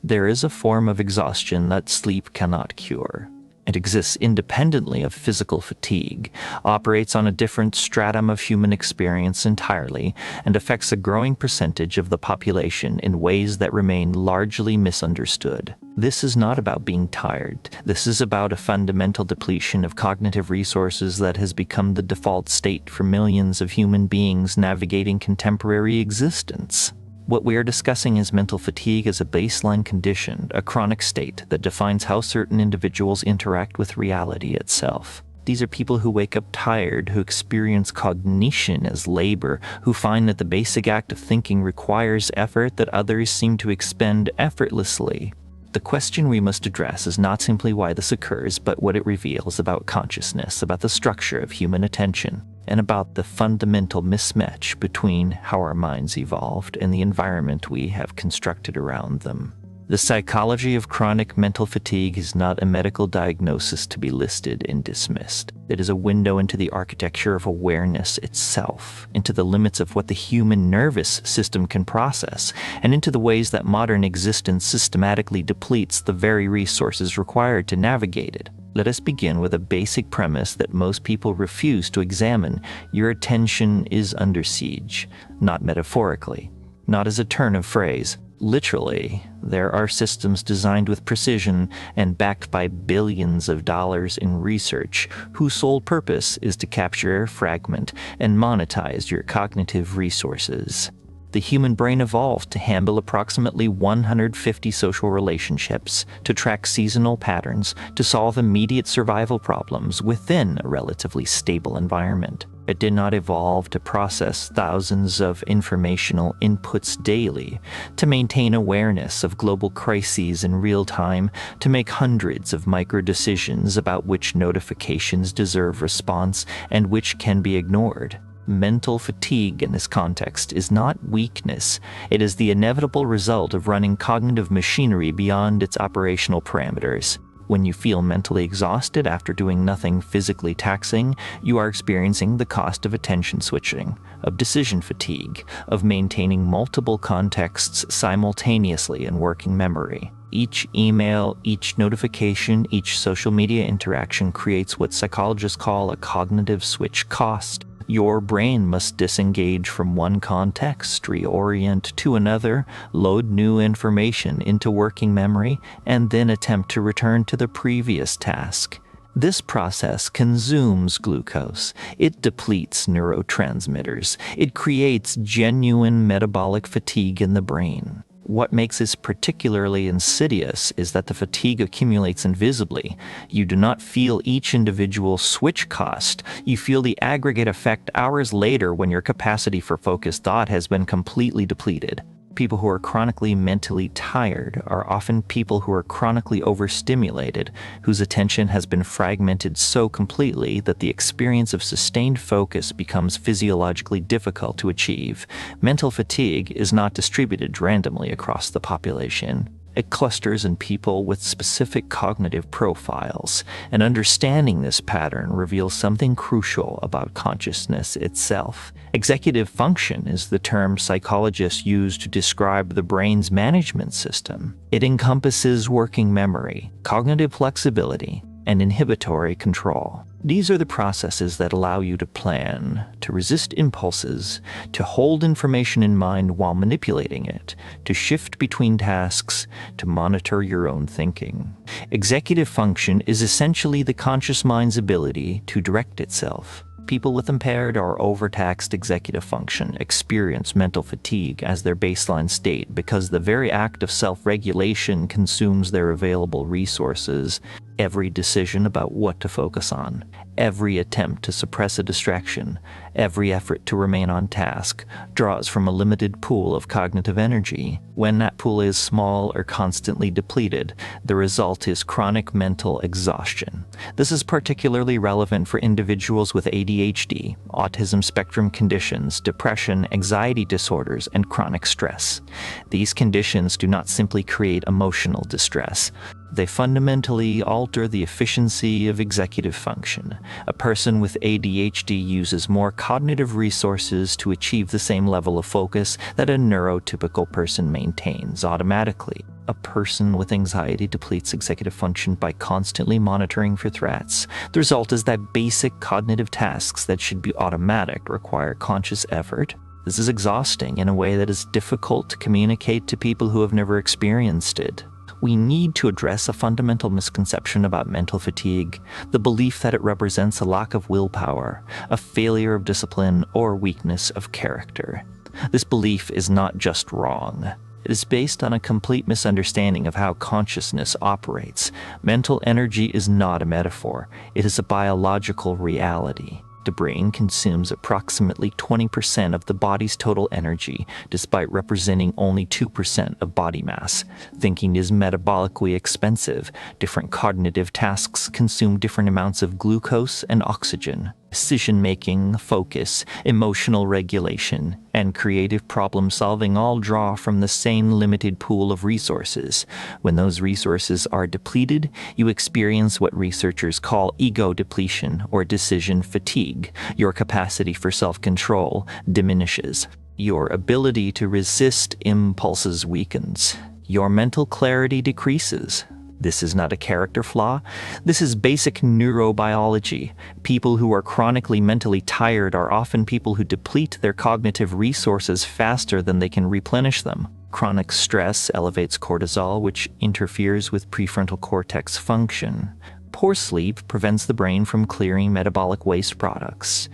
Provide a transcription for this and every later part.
There is a form of exhaustion that sleep cannot cure. It exists independently of physical fatigue, operates on a different stratum of human experience entirely, and affects a growing percentage of the population in ways that remain largely misunderstood. This is not about being tired. This is about a fundamental depletion of cognitive resources that has become the default state for millions of human beings navigating contemporary existence. What we are discussing is mental fatigue as a baseline condition, a chronic state that defines how certain individuals interact with reality itself. These are people who wake up tired, who experience cognition as labor, who find that the basic act of thinking requires effort that others seem to expend effortlessly. The question we must address is not simply why this occurs, but what it reveals about consciousness, about the structure of human attention, and about the fundamental mismatch between how our minds evolved and the environment we have constructed around them. The psychology of chronic mental fatigue is not a medical diagnosis to be listed and dismissed. It is a window into the architecture of awareness itself, into the limits of what the human nervous system can process, and into the ways that modern existence systematically depletes the very resources required to navigate it. Let us begin with a basic premise that most people refuse to examine. Your attention is under siege, not metaphorically, not as a turn of phrase. Literally, there are systems designed with precision and backed by billions of dollars in research, whose sole purpose is to capture, fragment, and monetize your cognitive resources. The human brain evolved to handle approximately 150 social relationships, to track seasonal patterns, to solve immediate survival problems within a relatively stable environment. It did not evolve to process thousands of informational inputs daily, to maintain awareness of global crises in real time, to make hundreds of micro-decisions about which notifications deserve response and which can be ignored. Mental fatigue in this context is not weakness. It is the inevitable result of running cognitive machinery beyond its operational parameters. When you feel mentally exhausted after doing nothing physically taxing, you are experiencing the cost of attention switching, of decision fatigue, of maintaining multiple contexts simultaneously in working memory. Each email, each notification, each social media interaction creates what psychologists call a cognitive switch cost. Your brain must disengage from one context, reorient to another, load new information into working memory, and then attempt to return to the previous task. This process consumes glucose. It depletes neurotransmitters. It creates genuine metabolic fatigue in the brain. What makes this particularly insidious is that the fatigue accumulates invisibly. You do not feel each individual switch cost. You feel the aggregate effect hours later when your capacity for focused thought has been completely depleted. People who are chronically mentally tired are often people who are chronically overstimulated, whose attention has been fragmented so completely that the experience of sustained focus becomes physiologically difficult to achieve. Mental fatigue is not distributed randomly across the population. It clusters in people with specific cognitive profiles, and understanding this pattern reveals something crucial about consciousness itself. Executive function is the term psychologists use to describe the brain's management system. It encompasses working memory, cognitive flexibility, and inhibitory control. These are the processes that allow you to plan, to resist impulses, to hold information in mind while manipulating it, to shift between tasks, to monitor your own thinking. Executive function is essentially the conscious mind's ability to direct itself. People with impaired or overtaxed executive function experience mental fatigue as their baseline state because the very act of self-regulation consumes their available resources. Every decision about what to focus on, every attempt to suppress a distraction, every effort to remain on task draws from a limited pool of cognitive energy. When that pool is small or constantly depleted, the result is chronic mental exhaustion. This is particularly relevant for individuals with ADHD, autism spectrum conditions, depression, anxiety disorders, and chronic stress. These conditions do not simply create emotional distress. They fundamentally alter the efficiency of executive function. A person with ADHD uses more cognitive resources to achieve the same level of focus that a neurotypical person maintains automatically. A person with anxiety depletes executive function by constantly monitoring for threats. The result is that basic cognitive tasks that should be automatic require conscious effort. This is exhausting in a way that is difficult to communicate to people who have never experienced it. We need to address a fundamental misconception about mental fatigue, the belief that it represents a lack of willpower, a failure of discipline, or weakness of character. This belief is not just wrong. It is based on a complete misunderstanding of how consciousness operates. Mental energy is not a metaphor. It is a biological reality. The brain consumes approximately 20% of the body's total energy, despite representing only 2% of body mass. Thinking is metabolically expensive. Different cognitive tasks consume different amounts of glucose and oxygen. Decision-making, focus, emotional regulation, and creative problem-solving all draw from the same limited pool of resources. When those resources are depleted, you experience what researchers call ego depletion or decision fatigue. Your capacity for self-control diminishes. Your ability to resist impulses weakens. Your mental clarity decreases. This is not a character flaw. This is basic neurobiology. People who are chronically mentally tired are often people who deplete their cognitive resources faster than they can replenish them. Chronic stress elevates cortisol, which interferes with prefrontal cortex function. Poor sleep prevents the brain from clearing metabolic waste products.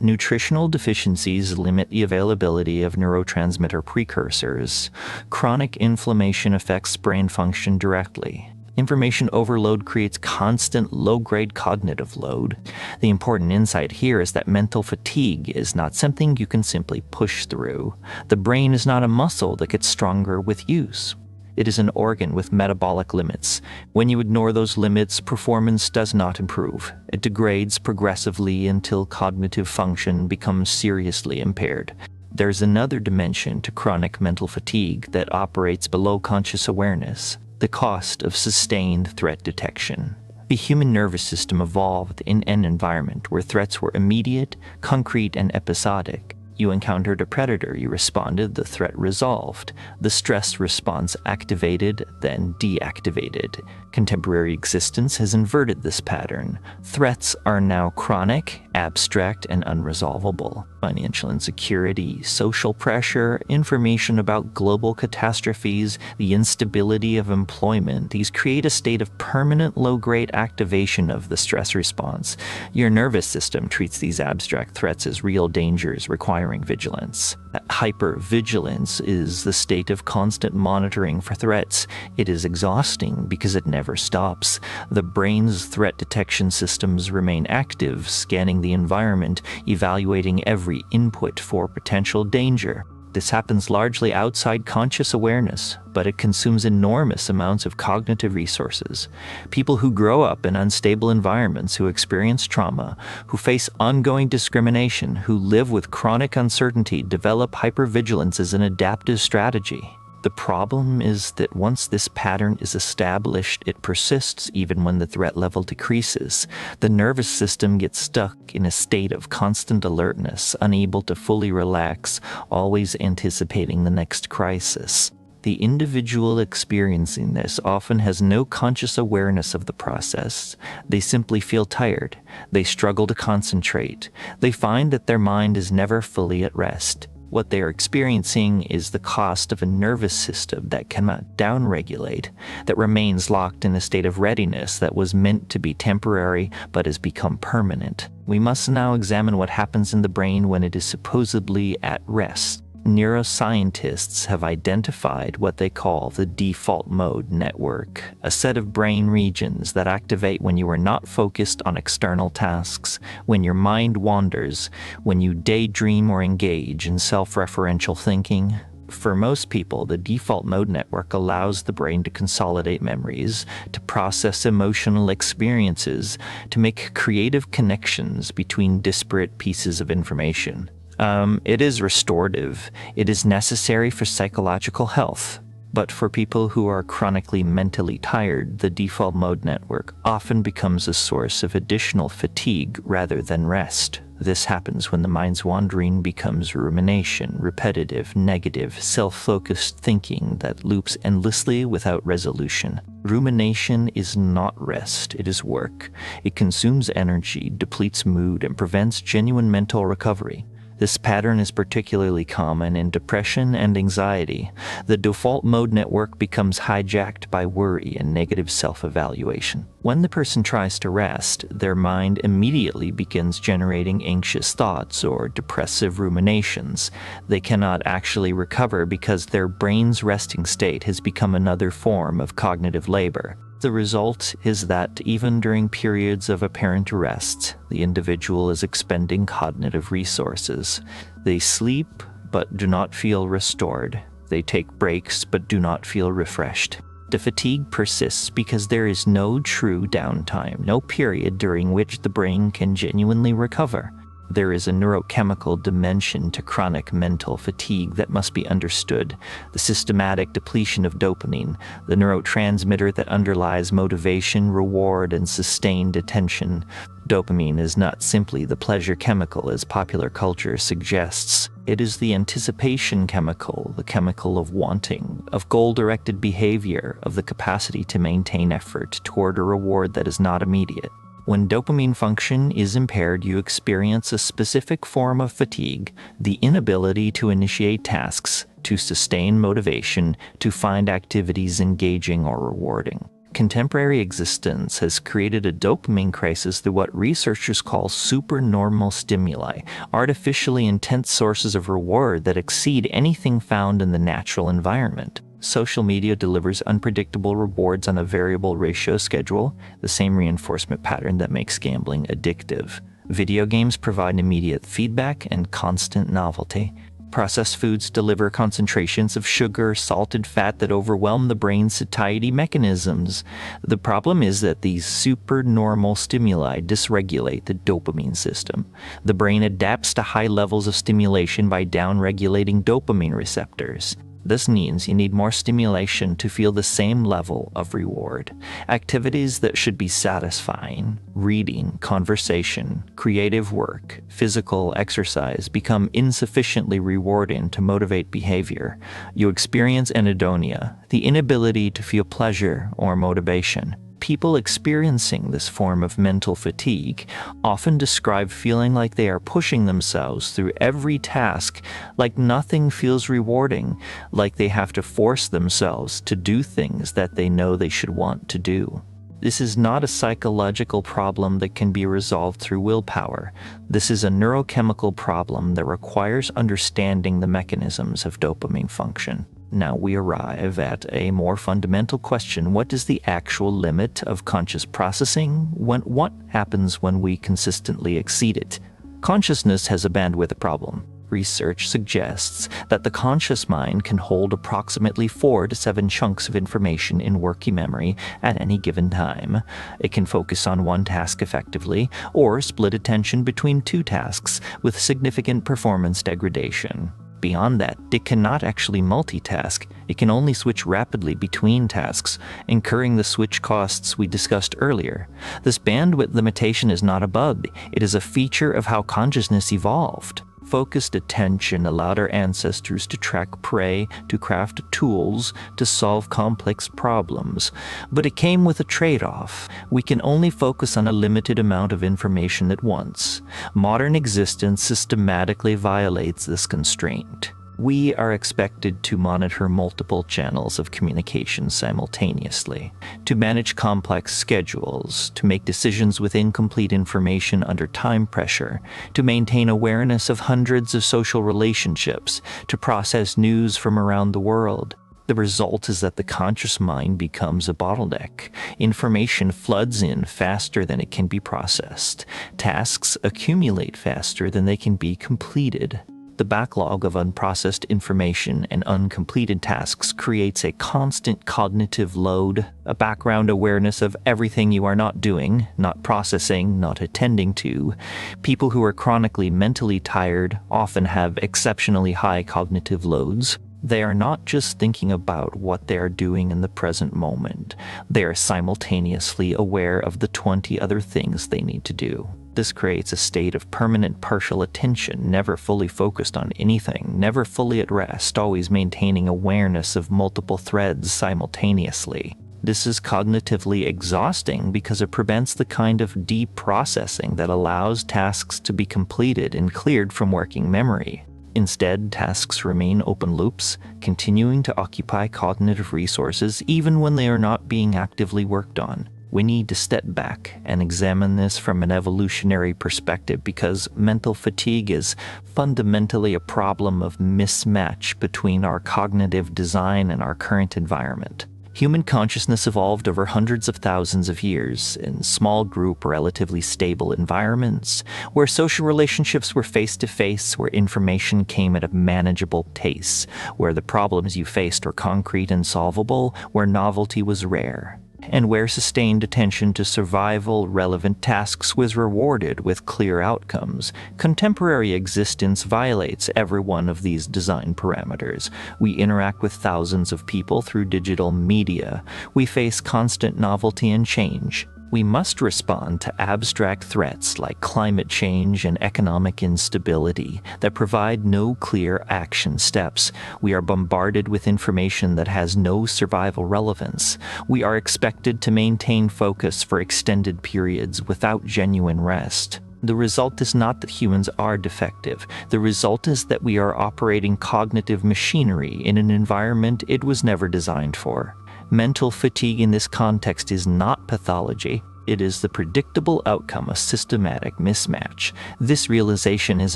Nutritional deficiencies limit the availability of neurotransmitter precursors. Chronic inflammation affects brain function directly. Information overload creates constant low-grade cognitive load. The important insight here is that mental fatigue is not something you can simply push through. The brain is not a muscle that gets stronger with use. It is an organ with metabolic limits. When you ignore those limits, performance does not improve. It degrades progressively until cognitive function becomes seriously impaired. There's another dimension to chronic mental fatigue that operates below conscious awareness: the cost of sustained threat detection. The human nervous system evolved in an environment where threats were immediate, concrete, and episodic. You encountered a predator, you responded, the threat resolved. The stress response activated, then deactivated. Contemporary existence has inverted this pattern. Threats are now chronic, abstract, and unresolvable. Financial insecurity, social pressure, information about global catastrophes, the instability of employment, these create a state of permanent low-grade activation of the stress response. Your nervous system treats these abstract threats as real dangers requiring vigilance. Hypervigilance is the state of constant monitoring for threats. It is exhausting because it never stops. The brain's threat detection systems remain active, scanning the environment, evaluating every input for potential danger. This happens largely outside conscious awareness, but it consumes enormous amounts of cognitive resources. People who grow up in unstable environments, who experience trauma, who face ongoing discrimination, who live with chronic uncertainty, develop hypervigilance as an adaptive strategy. The problem is that once this pattern is established, it persists even when the threat level decreases. The nervous system gets stuck in a state of constant alertness, unable to fully relax, always anticipating the next crisis. The individual experiencing this often has no conscious awareness of the process. They simply feel tired. They struggle to concentrate. They find that their mind is never fully at rest. What they are experiencing is the cost of a nervous system that cannot downregulate, that remains locked in a state of readiness that was meant to be temporary but has become permanent. We must now examine what happens in the brain when it is supposedly at rest. Neuroscientists have identified what they call the default mode network, a set of brain regions that activate when you are not focused on external tasks, when your mind wanders, when you daydream or engage in self-referential thinking. For most people, the default mode network allows the brain to consolidate memories, to process emotional experiences, to make creative connections between disparate pieces of information. It is restorative. It is necessary for psychological health. But for people who are chronically mentally tired, the default mode network often becomes a source of additional fatigue rather than rest. This happens when the mind's wandering becomes rumination, repetitive, negative, self-focused thinking that loops endlessly without resolution. Rumination is not rest, it is work. It consumes energy, depletes mood, and prevents genuine mental recovery. This pattern is particularly common in depression and anxiety. The default mode network becomes hijacked by worry and negative self-evaluation. When the person tries to rest, their mind immediately begins generating anxious thoughts or depressive ruminations. They cannot actually recover because their brain's resting state has become another form of cognitive labor. The result is that even during periods of apparent rest, the individual is expending cognitive resources. They sleep but do not feel restored. They take breaks but do not feel refreshed. The fatigue persists because there is no true downtime, no period during which the brain can genuinely recover. There is a neurochemical dimension to chronic mental fatigue that must be understood. The systematic depletion of dopamine, the neurotransmitter that underlies motivation, reward, and sustained attention. Dopamine is not simply the pleasure chemical as popular culture suggests. It is the anticipation chemical, the chemical of wanting, of goal-directed behavior, of the capacity to maintain effort toward a reward that is not immediate. When dopamine function is impaired, you experience a specific form of fatigue, the inability to initiate tasks, to sustain motivation, to find activities engaging or rewarding. Contemporary existence has created a dopamine crisis through what researchers call supernormal stimuli, artificially intense sources of reward that exceed anything found in the natural environment. Social media delivers unpredictable rewards on a variable ratio schedule, the same reinforcement pattern that makes gambling addictive. Video games provide immediate feedback and constant novelty. Processed foods deliver concentrations of sugar, salt, and fat that overwhelm the brain's satiety mechanisms. The problem is that these supernormal stimuli dysregulate the dopamine system. The brain adapts to high levels of stimulation by downregulating dopamine receptors. This means you need more stimulation to feel the same level of reward. Activities that should be satisfying, reading, conversation, creative work, physical exercise, become insufficiently rewarding to motivate behavior. You experience anhedonia, the inability to feel pleasure or motivation. People experiencing this form of mental fatigue often describe feeling like they are pushing themselves through every task, like nothing feels rewarding, like they have to force themselves to do things that they know they should want to do. This is not a psychological problem that can be resolved through willpower. This is a neurochemical problem that requires understanding the mechanisms of dopamine function. Now we arrive at a more fundamental question. What is the actual limit of conscious processing? What happens when we consistently exceed it? Consciousness has a bandwidth problem. Research suggests that the conscious mind can hold approximately 4 to 7 chunks of information in working memory at any given time. It can focus on one task effectively, or split attention between 2 tasks with significant performance degradation. Beyond that, it cannot actually multitask. It can only switch rapidly between tasks, incurring the switch costs we discussed earlier. This bandwidth limitation is not a bug. It is a feature of how consciousness evolved. Focused attention allowed our ancestors to track prey, to craft tools, to solve complex problems. But it came with a trade-off. We can only focus on a limited amount of information at once. Modern existence systematically violates this constraint. We are expected to monitor multiple channels of communication simultaneously, to manage complex schedules, to make decisions with incomplete information under time pressure, to maintain awareness of hundreds of social relationships, to process news from around the world. The result is that the conscious mind becomes a bottleneck. Information floods in faster than it can be processed. Tasks accumulate faster than they can be completed. The backlog of unprocessed information and uncompleted tasks creates a constant cognitive load, a background awareness of everything you are not doing, not processing, not attending to. People who are chronically mentally tired often have exceptionally high cognitive loads. They are not just thinking about what they are doing in the present moment. They are simultaneously aware of the 20 other things they need to do. This creates a state of permanent partial attention, never fully focused on anything, never fully at rest, always maintaining awareness of multiple threads simultaneously. This is cognitively exhausting because it prevents the kind of deep processing that allows tasks to be completed and cleared from working memory. Instead, tasks remain open loops, continuing to occupy cognitive resources even when they are not being actively worked on. We need to step back and examine this from an evolutionary perspective because mental fatigue is fundamentally a problem of mismatch between our cognitive design and our current environment. Human consciousness evolved over hundreds of thousands of years in small group, relatively stable environments where social relationships were face-to-face, where information came at a manageable pace, where the problems you faced were concrete and solvable, where novelty was rare, and where sustained attention to survival-relevant tasks was rewarded with clear outcomes. Contemporary existence violates every one of these design parameters. We interact with thousands of people through digital media. We face constant novelty and change. We must respond to abstract threats like climate change and economic instability that provide no clear action steps. We are bombarded with information that has no survival relevance. We are expected to maintain focus for extended periods without genuine rest. The result is not that humans are defective. The result is that we are operating cognitive machinery in an environment it was never designed for. Mental fatigue in this context is not pathology. It is the predictable outcome of systematic mismatch. This realization is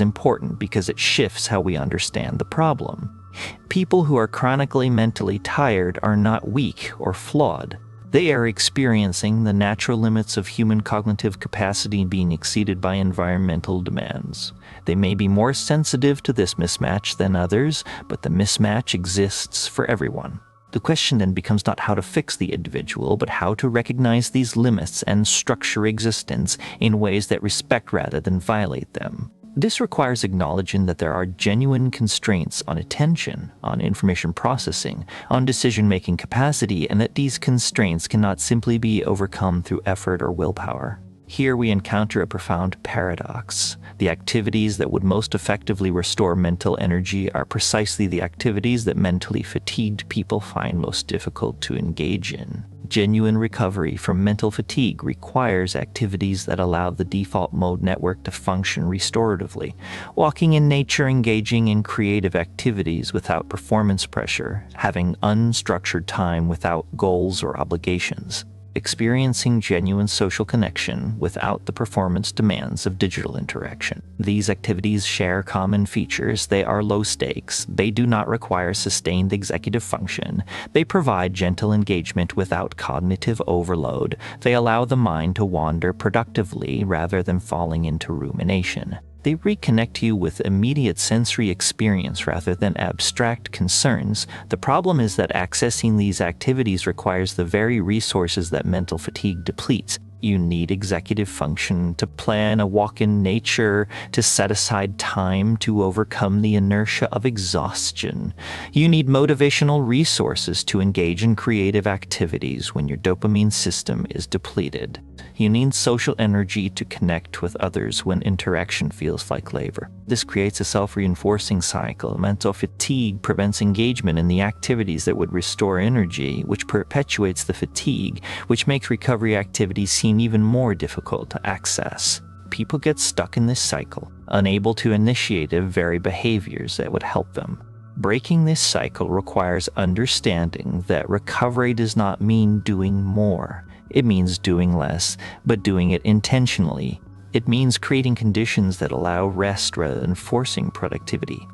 important because it shifts how we understand the problem. People who are chronically mentally tired are not weak or flawed. They are experiencing the natural limits of human cognitive capacity being exceeded by environmental demands. They may be more sensitive to this mismatch than others, but the mismatch exists for everyone. The question then becomes not how to fix the individual, but how to recognize these limits and structure existence in ways that respect rather than violate them. This requires acknowledging that there are genuine constraints on attention, on information processing, on decision-making capacity, and that these constraints cannot simply be overcome through effort or willpower. Here we encounter a profound paradox. The activities that would most effectively restore mental energy are precisely the activities that mentally fatigued people find most difficult to engage in. Genuine recovery from mental fatigue requires activities that allow the default mode network to function restoratively. Walking in nature, engaging in creative activities without performance pressure, having unstructured time without goals or obligations. Experiencing genuine social connection without the performance demands of digital interaction. These activities share common features. They are low stakes. They do not require sustained executive function. They provide gentle engagement without cognitive overload. They allow the mind to wander productively rather than falling into rumination. They reconnect you with immediate sensory experience rather than abstract concerns. The problem is that accessing these activities requires the very resources that mental fatigue depletes. You need executive function to plan a walk in nature, to set aside time to overcome the inertia of exhaustion. You need motivational resources to engage in creative activities when your dopamine system is depleted. You need social energy to connect with others when interaction feels like labor. This creates a self-reinforcing cycle. Mental fatigue prevents engagement in the activities that would restore energy, which perpetuates the fatigue, which makes recovery activities seem even more difficult to access. People get stuck in this cycle, unable to initiate the very behaviors that would help them. Breaking this cycle requires understanding that recovery does not mean doing more. It means doing less, but doing it intentionally. It means creating conditions that allow rest rather than forcing productivity.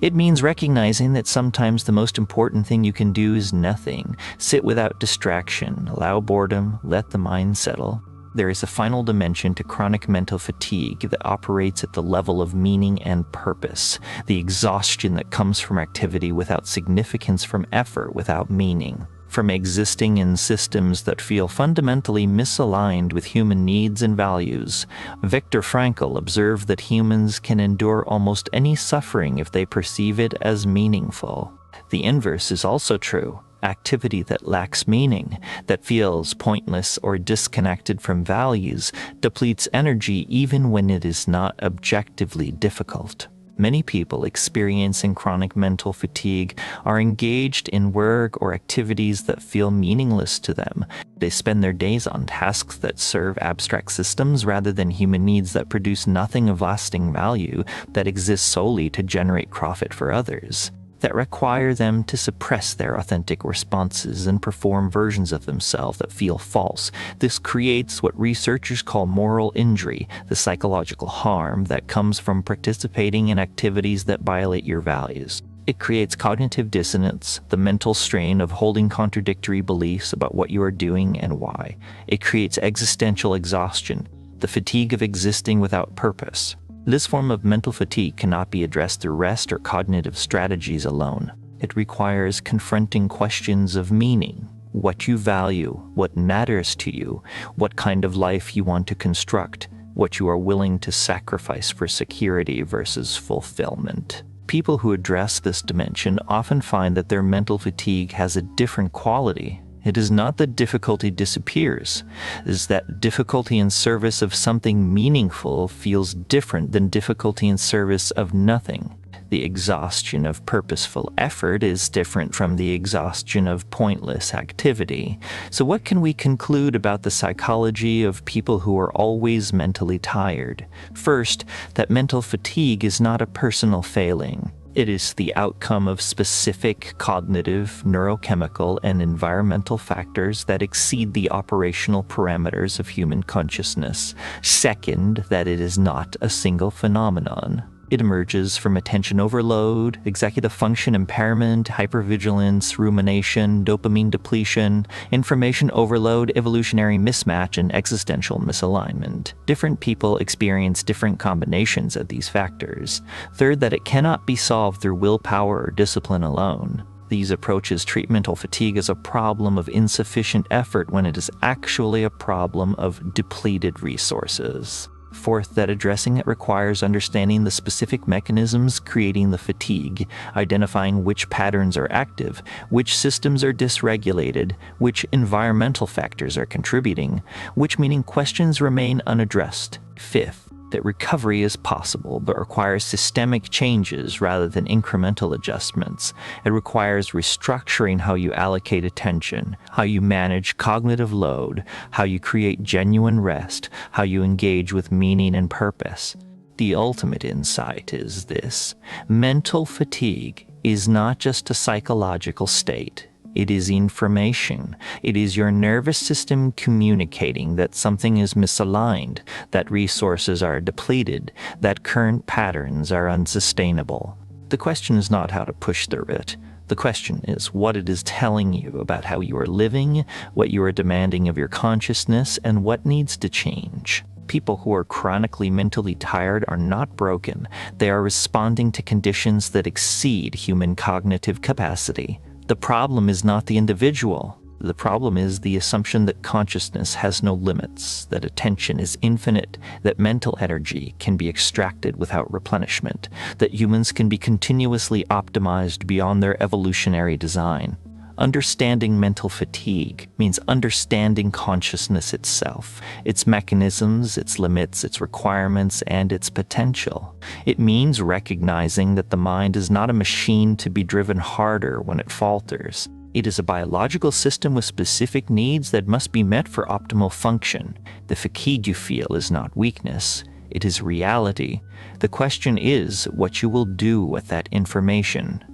It means recognizing that sometimes the most important thing you can do is nothing. Sit without distraction, allow boredom, let the mind settle. There is a final dimension to chronic mental fatigue that operates at the level of meaning and purpose, the exhaustion that comes from activity without significance, from effort without meaning, from existing in systems that feel fundamentally misaligned with human needs and values. Viktor Frankl observed that humans can endure almost any suffering if they perceive it as meaningful. The inverse is also true. Activity that lacks meaning, that feels pointless or disconnected from values, depletes energy even when it is not objectively difficult. Many people experiencing chronic mental fatigue are engaged in work or activities that feel meaningless to them. They spend their days on tasks that serve abstract systems rather than human needs that produce nothing of lasting value, that exist solely to generate profit for others, that require them to suppress their authentic responses and perform versions of themselves that feel false. This creates what researchers call moral injury, the psychological harm that comes from participating in activities that violate your values. It creates cognitive dissonance, the mental strain of holding contradictory beliefs about what you are doing and why. It creates existential exhaustion, the fatigue of existing without purpose. This form of mental fatigue cannot be addressed through rest or cognitive strategies alone. It requires confronting questions of meaning, what you value, what matters to you, what kind of life you want to construct, what you are willing to sacrifice for security versus fulfillment. People who address this dimension often find that their mental fatigue has a different quality. It is not that difficulty disappears. It is that difficulty in service of something meaningful feels different than difficulty in service of nothing. The exhaustion of purposeful effort is different from the exhaustion of pointless activity. So what can we conclude about the psychology of people who are always mentally tired? First, that mental fatigue is not a personal failing. It is the outcome of specific cognitive, neurochemical, and environmental factors that exceed the operational parameters of human consciousness. Second, that it is not a single phenomenon. It emerges from attention overload, executive function impairment, hypervigilance, rumination, dopamine depletion, information overload, evolutionary mismatch, and existential misalignment. Different people experience different combinations of these factors. Third, that it cannot be solved through willpower or discipline alone. These approaches treat mental fatigue as a problem of insufficient effort when it is actually a problem of depleted resources. Fourth, that addressing it requires understanding the specific mechanisms creating the fatigue, identifying which patterns are active, which systems are dysregulated, which environmental factors are contributing, which meaning questions remain unaddressed. Fifth, that recovery is possible but requires systemic changes rather than incremental adjustments. It requires restructuring how you allocate attention, how you manage cognitive load, how you create genuine rest, how you engage with meaning and purpose. The ultimate insight is this: mental fatigue is not just a psychological state. It is information. It is your nervous system communicating that something is misaligned, that resources are depleted, that current patterns are unsustainable. The question is not how to push through it. The question is what it is telling you about how you are living, what you are demanding of your consciousness, and what needs to change. People who are chronically mentally tired are not broken. They are responding to conditions that exceed human cognitive capacity. The problem is not the individual. The problem is the assumption that consciousness has no limits, that attention is infinite, that mental energy can be extracted without replenishment, that humans can be continuously optimized beyond their evolutionary design. Understanding mental fatigue means understanding consciousness itself, its mechanisms, its limits, its requirements, and its potential. It means recognizing that the mind is not a machine to be driven harder when it falters. It is a biological system with specific needs that must be met for optimal function. The fatigue you feel is not weakness. It is reality. The question is what you will do with that information.